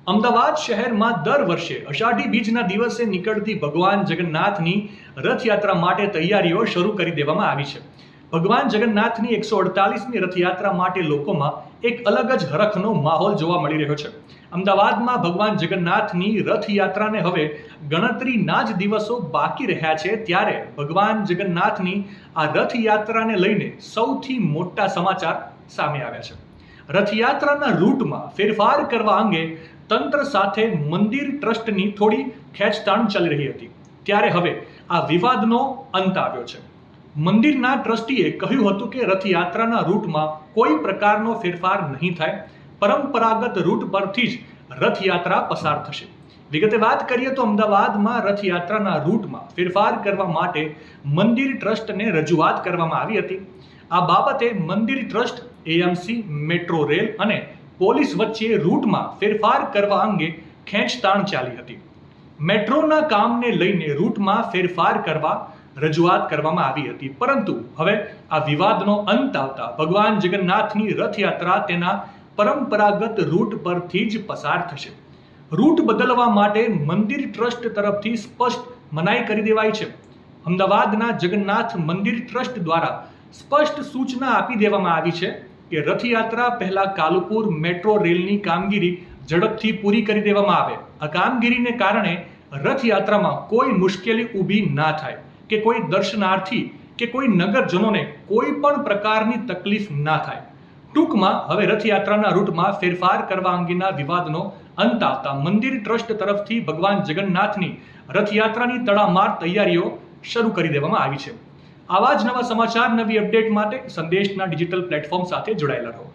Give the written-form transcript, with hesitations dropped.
અમદાવાદ શહેરમાં દર વર્ષે અષાઢી બીજના દિવસે નીકળતી ભગવાન જગન્નાથની રથયાત્રા માટે તૈયારીઓ શરૂ કરી દેવામાં આવી છે. ભગવાન જગન્નાથની 148મી રથયાત્રા માટે લોકોમાં એક અલગ જ હરખનો માહોલ જોવા મળી રહ્યો છે. અમદાવાદમાં ભગવાન જગન્નાથની રથયાત્રાને હવે ગણતરીના જ દિવસો બાકી રહ્યા છે, ત્યારે ભગવાન જગન્નાથની આ રથયાત્રાને લઈને સૌથી મોટા સમાચાર સામે આવ્યા છે. રથયાત્રાના રૂટમાં ફેરફાર કરવા અંગે તંત્ર સાથે મંદિર ટ્રસ્ટની થોડી ખેંચતાણ ચાલી રહી હતી, ત્યારે હવે આ વિવાદનો અંત આવ્યો છે. મંદિરના ટ્રસ્ટીએ કહ્યું હતું કે રથયાત્રાના રૂટમાં કોઈ પ્રકારનો ફેરફાર નહીં થાય, પરંપરાગત રૂટ પરથી જ રથયાત્રા પસાર થશે. વિગતે વાત કરીએ તો અમદાવાદમાં રથયાત્રાના રૂટમાં ફેરફાર કરવા માટે મંદિર ટ્રસ્ટને રજૂઆત કરવામાં આવી હતી. આ બાબતે મંદિર ટ્રસ્ટ, એએમસી, મેટ્રો રેલ અને પોલીસ વચ્ચે રૂટમાં ફેરફાર કરવા અંગે ખેંચતાણ ચાલી હતી. મેટ્રોના કામને લઈને રૂટમાં ફેરફાર કરવા રજૂઆત કરવામાં આવી હતી, પરંતુ હવે આ વિવાદનો અંત આવતા ભગવાન જગન્નાથની રથયાત્રા તેના પરંપરાગત રૂટ પરથી જ પસાર થશે. રૂટ બદલવા માટે મંદિર ટ્રસ્ટ તરફથી સ્પષ્ટ મનાઈ કરી દેવાઈ છે. અમદાવાદના જગન્નાથ મંદિર ટ્રસ્ટ દ્વારા સ્પષ્ટ સૂચના આપી દેવામાં આવી છે કે રથયાત્રા પહેલા કાલુપુર મેટ્રો રેલની કામગીરી ઝડપથી પૂરી કરી દેવામાં આવે. આ કામગીરીને કારણે રથયાત્રામાં કોઈ મુશ્કેલી ઊભી ના થાય કે કોઈ દર્શનાર્થી કે કોઈ નગરજનોને કોઈ પણ પ્રકારની તકલીફ ના થાય. ટૂંકમાં હવે રથયાત્રાના રૂટમાં ફેરફાર કરવા અંગેના વિવાદનો અંત આવતા મંદિર ટ્રસ્ટ તરફથી ભગવાન જગન્નાથની રથયાત્રાની તડામાર તૈયારીઓ શરૂ કરી દેવામાં આવી છે. આવા જ નવા સમાચાર, નવી અપડેટ માટે સંદેશના ડિજિટલ પ્લેટફોર્મ સાથે જોડાયેલા રહો.